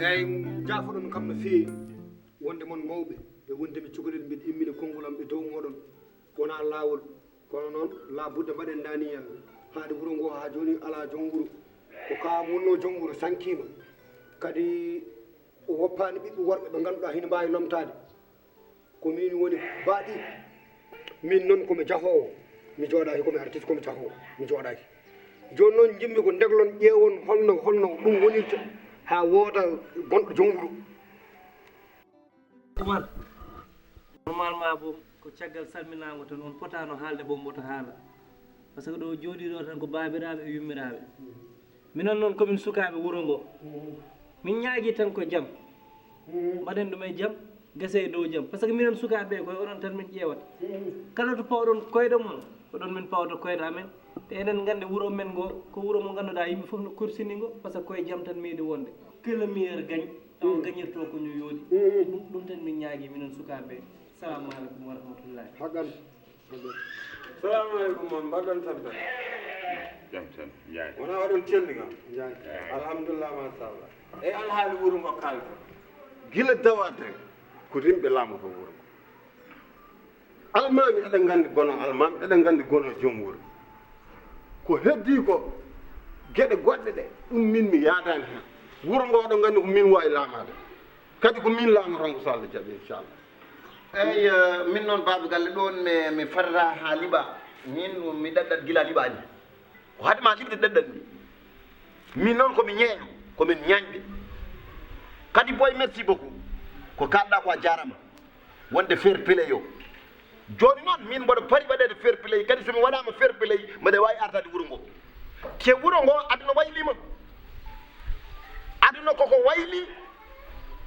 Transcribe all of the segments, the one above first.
eyyi jaafoɗon kam no feewi wonde mon mawɓe ɓe wondemi cukalel mbiɗa immina konngol am ɓe dow moɗon wona laawol kono noon labudde mbaɗen daniyan haade wuro ngo ha joni ala joom wuro ko ka wonno joom wuro sankima kadi o woppani ɓiɓɓe worɓe ɓe ganduɗa hina mbawi lomtade ko min woni baaɗi min noon komi jahowo mi jooɗaki komi artiste komi jahowo mi jooɗaki joni noon jimmi ko deglon ƴeewon holno ɗum wonirta ha wooda gonɗo joom wuro Umar normalement bo ko caggal salminago tan on potano haalde bo mboto haala par ce que ɗo jooɗiɗo tan ko babiraɓe e yummiraɓe minon noon komin sukaɓe wuuro ngo min ñaagui tan ko jaam mbaɗen ɗum e jaam guese e dow jaam par ce que minen sukaɓe koye oɗon tan min ƴeewata kala to pawɗon koyɗo mon oɗon min pawta koyɗo amen te enen gande wuuro men ngo ko wuuro mo ganduɗa yimɓe foof no kursini ngo par ce que koye jaam tan meeɗi wonde que le meilleur gagne taw gagnirto ko ñu yoodi ɗum tan min ñaagui minen sukaɓe salamu aleykum wa rahmatullahi haqqan salamu aleykum mon mbaɗɗon tabta jam tan jaay wona waɗon celli kam jaay alhamdulillah machallah eyi alhaali wuuro ngo kalto gila dawate ko rimɓe laamoto wuuro ngo almami eɗen gandi gono almami eɗen gandi gono joom wuuro ko heddi ko gueɗe goɗɗe ɗe ɗum min mi yaadani hen wuuro ngo oɗon gandi ko min wawi laamade kadi ko min laamaton ko so Allah jaaɓi inchallah eyyi min noon baba galle ɗon mi fatata ha liɓa min mi ɗaɗɗat gila liɓani ko haadema liɓde ɗaɗɗat mi min noon komi ñeeño komin ñañɓe kadi boy merci beaucoup ko kalɗa ko a jarama wonde fair play yo joni noon min mboɗo paari waɗede fair play kadi somi waɗama fair play mbaɗa wawi artade wuuro ngo te wuuro ngo aduna waylima aduna koko wayli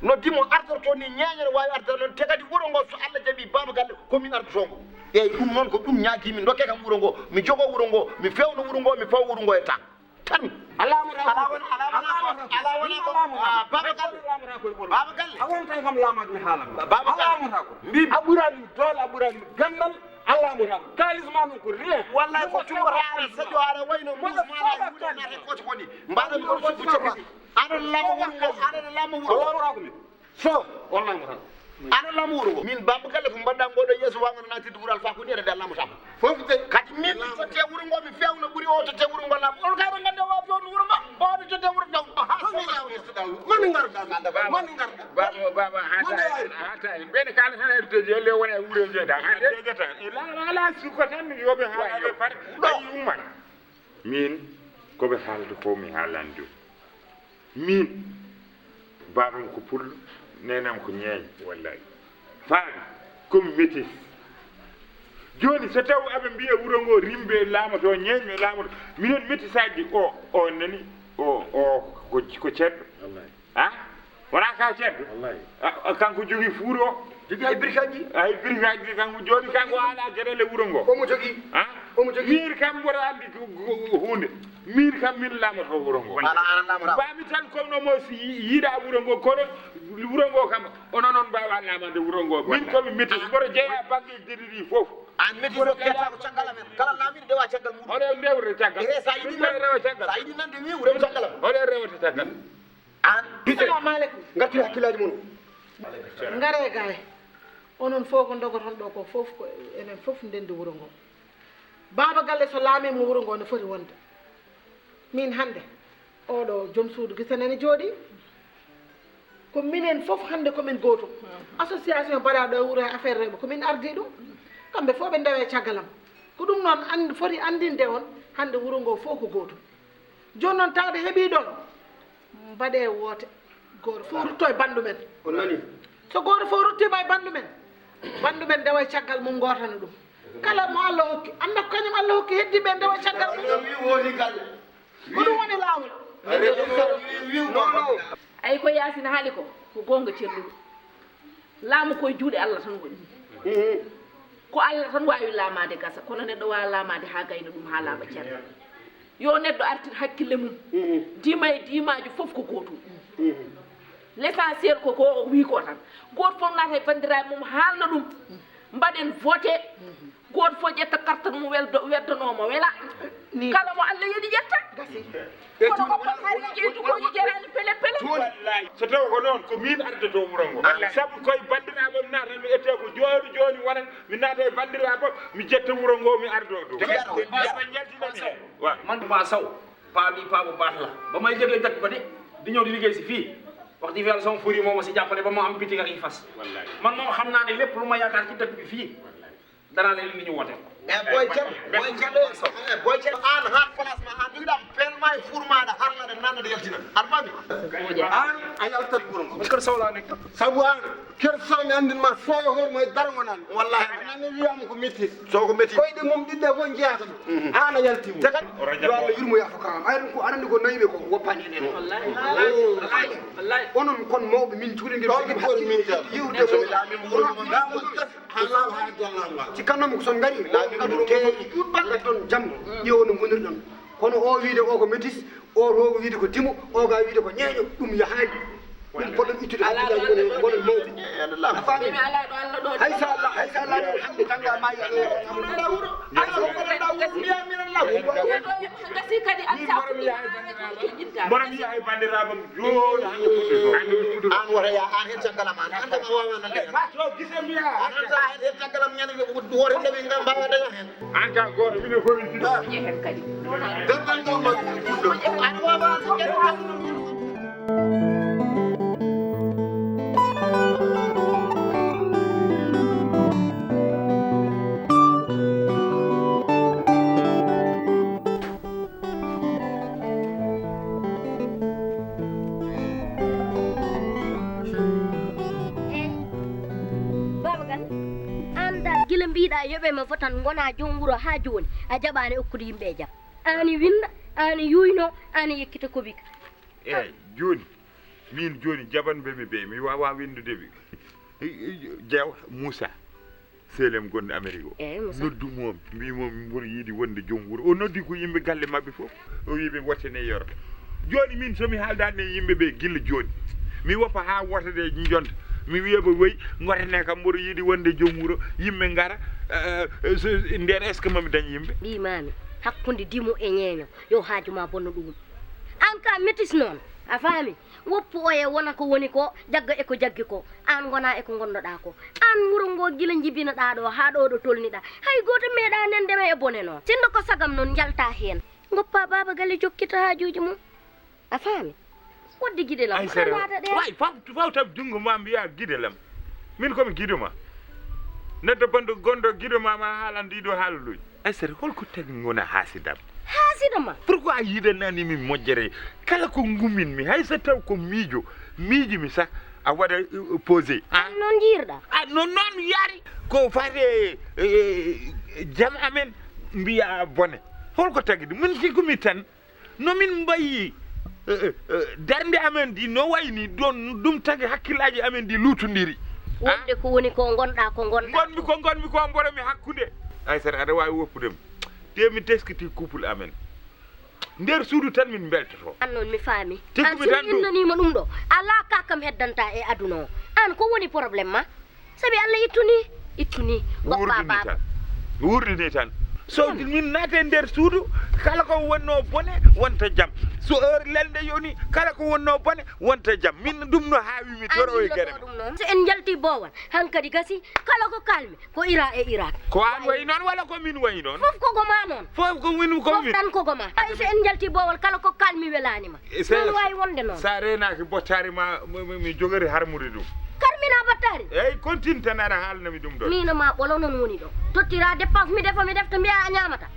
no dimo artorto ni ñeñere wawi artade noon te kadi wuuro ngo so Allah jaaɓi baba galle komin artotogo eyyi ɗum noon ko ɗum ñaguimi dokke kam wuuro ngo mi jogo wuuro ngo mi fewno wuuro ngo mi faw wuuro ngo e tan baba galle a wontan kam laamade mi haalama baba alamata ko mbi a ɓuranimi doole a ɓuranimi gandal allamata ko kalisma ɗum ko rien wallahi ko cumbata ara sadio ara wayno musmala wuɗanate koto koni mbaɗami on subu cokki aɗa lama wuuro ngo aɗa lama wuuro lamata ko min so wallaymo tan aɗa lama wuuro ngo min baba galle ko mbaɗɗa ngoɗo yeeso wagano natide wuural fa ko ni ede lamata ko fof de kadi min so te wuuro ngo mi fewno ɓuuri o to te wuuro ngo laam on kayro gande wawa fewno wuuro ma oɗo to te wuuro daw mani garɗa mani garɗa baba hata en ɓene kala tan hedde jelle wona e wuuro jeeda hedegata ala suko tan yoɓe haalaɓe par ayi umman min koɓe haalde fof mi haalani ɗum min babam ko pullo nenam ko ñeeñ wallahi faami komi métis joni so taw aɓe mbiya wuuro ngo rimɓe laamoto ñeeñɓe laamoto minen métisaji o nani ko cedɗo a wona ka cedɗo kanko jogui fuur o jogui ay brigade ay brigade ɗi kanko joni kanko haala gueɗele wuuro ngo omo jogui omo jogui min kam mboɗo andi hunde min kam min laamoto wuuro ngo mbami tan komno mo si yiiɗa wuuro ngo kono wuuro ngo kam onon noon mbawa lamande wuuro ngo min komi métis mboɗo jeeya banque jeɗi ɗi foof an métis o ketta ko caggal amen kala laamiɗo dewa caggal muɗum oɗo ndewre caggal sa yiɗi rewa caggal sa yiɗi nande wi wuuremo caggal am oɗo rewata caggal an assalamu aleykum gartiri hakkillaji mon ngare gaye onon fof ko dogoton ɗo ko fof ko enen fof ndendi wuuro ngo baba galle so laamimo wuuro ngo no foti wonde min hande oɗo joom suudu gisanene jooɗi ko minen fof hande komin goto association mbaɗaɗo e wuuro he affaire rewɓe komin ardi ɗum kamɓe fof ɓe ndewe caggalam ko ɗum noon foti andinde on hande wuuro ngo fof ko goto joni noon tawde heeɓi ɗon mbaɗe woote goto fof rutto e bandu men on nani so goto fof ruttima e bandu men ndewa e caggal mum gotana ɗum kala mo Allah hokki anda ko kañum Allah hokki heddiɓe ndewa e caggal mum mi woni galle ko ɗum woni lawol ay ko yasina haali ko gonga celluɗo laamu koye juuɗe Allah tan woni ko Allah tan wawi laamade gasa kono neɗɗo wawa laamade ha gayna ɗum ha laaɓa ceerno yo neɗɗo artir hakkille mum dima e dimaji foof ko gotum l' essentiel ko wi ko tan goto fof nata e bandiraɓe mum haalna ɗum mbaɗen voté goto fof ƴetta carte mum weddanoma wela kala mo Allah yoni ƴetta kono ko potari ƴeytugoji jarani pele pele wallahi so taw ko noon ko min ardoto wuro ngo sabu koye bandiraɓe mi naata mi ette ko joni wonan mi naata e bandiraɓe mi jetta wuro ngo mi ardo ɗum jaltinami wa man ma saw paa bi paa bu baax la ba may jógee dëkk ba di ñëw di liggéey si fii wax di yàlla sama furi moo ma si jàppale ba ma am bitig ak yi fas man moom xam naa ne lépp lu ma yaakaar ci dëkk bi fii danaa leen li ñu woote boy Thiel an han place ma an ɗiɗam pelma e furmaɗa harlade nannade yaltina aɗa faami an a yaltat ɓuuro ngo kër Sow laa nekk sabu an ker sawmi andinma soyo hormo e dargo nan wallahi nani wiyama ko métti soko métti koyɗe mum ɗiɗɗe fof jeeyata ɗum an a yaltimo te kadi yo Allah yurmo yaafo kam ayɗum ko aɗa andi ko nayiɓe ko woppani enen onon kon mawɓe min cuuɗidir yiwde so ha jallama cikkannomi ko son ngari laaɓi teeri ɗuɗɓal ɗon jam ƴeewo no gonirɗon kono o wiide o ko métis o to wiide ko timo o ga wiide ko ñeeño ɗum yahaani ɗum poɗɗon ittude hakkillaji gonen mawɓe a faami hay sa Allah hamde tanga ma gasi kadi mboɗo mi yaha e bandiraɓam joni hande an wota ya an hen caggalam an an kama wawano leer to gise mbiya an sa hen caggalam ñande woore ɗeɓe ngam mbawa daña hen an ka goto mine fof mi jiɗa hen kadi derdal ngam ma an wawa gila mbiɗa yoɓe ma fof tan gona joom wuuro ha joni a jaɓani okkude yimɓe jaam ani winda ani yuyno ani yekkita kobika eyyi joni min joni jaɓanɓemi ɓe mi wawa windudeɓe jeew Moussa selem gonɗo Amérique o noddumomi mbimomi ɓuuri yiide wonde joom wuuro o noddi ko yimɓe galle mabɓe foof o wiɓe wottene yoro joni min somi haaldani e yimɓeɓe guila joni mi woppa ha wotade jonta mi wiyaɓe woyi gotane kam mboɗo yiiɗi wonde joom wuuro yimɓe gara nden est ce que mami dañ yimɓe mbimami hakkude dimo e ñeeño yo haajuma bonno ɗum an ka métis noon a faami woppu o e wona ko woni ko jagga eko jaggi ko an gona eko gonɗoɗa ko an wuuro ngo gila jibinaɗa ɗo ha ɗo ɗo tolniɗa hay goto meeɗa nendema e bone noon sinno ko sagam noon jalta hen goppa baba galle jokkita hajuji mum a faami wadde guiɗelam kanata ɗe way fawtam jungo ma mbiya guiɗelam min komi guiɗoma neɗɗo bandu gonɗo guiɗoma ma haalan ndiɗo haaluɗoy aysata holko tagi gona haasidam haasidama pourquoi a yiɗananimi moƴƴere kala ko gumminmi hay so taw ko miijimi sak a waɗa posé noon jiirɗa noon yaari ko fate jaam amen mbiya bone holko tagi ɗum min jigumi tan nomin mbayi darnde amen di no wayni ɗon ɗum tagi hakkillaji amen di lutodiri wonde ko woni ko gonɗa ko gonɗa gonmi ko mboɗomi hakkude aysata aɗa wawi woppudemi te mi teskiti couple amen nder suudu tan min beltoto an noon mi faami tekkumi tan ɗum innanima ɗum ɗo ala kakam heddanta e aduna o an ko woni probléme ma saabi Allah ittuni goppa baba wurdini tan so min naate nder suudu kala ko wonno bone wonta jaam so heure lelde yoni kala ko wonno bone wonta jaam min ɗum no hawimi toro e gueɗe so en jalti bowal hankkadi gasi kala ko kalmi ko ira e irak ko an wayi noon walla ko min wayi noon fof kogoma noon fof ko min fof tan kogoma ay so en jalti bowal kala ko kalmi welanima non wawi wonde noon sa renaki bottari ma mi jogori harmude ɗum karmina battari eyyi continue tan aɗa haalnami ɗum ɗon mina ma ɓolo noon woni ɗo tottira dépense mi defta mbiya a ñamata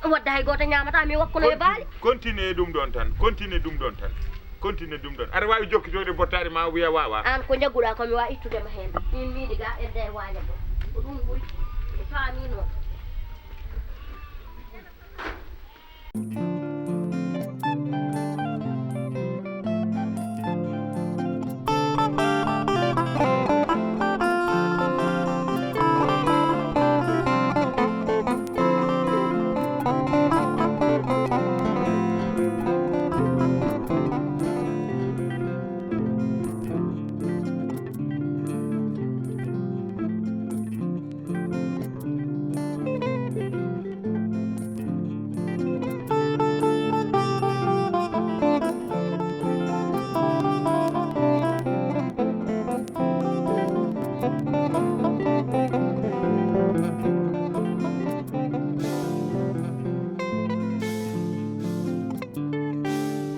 wadde hay goto ñamata mi wakkuno e baali continue ɗum ɗon tan continue ɗum ɗon aɗa wawi jokkitode bottari ma wiya wawa an ko jagguɗa komi wawi ittudema hen min mbiɗi ga edde e waña ɗo ko ɗum ɓuuri mi faami noon Thank you.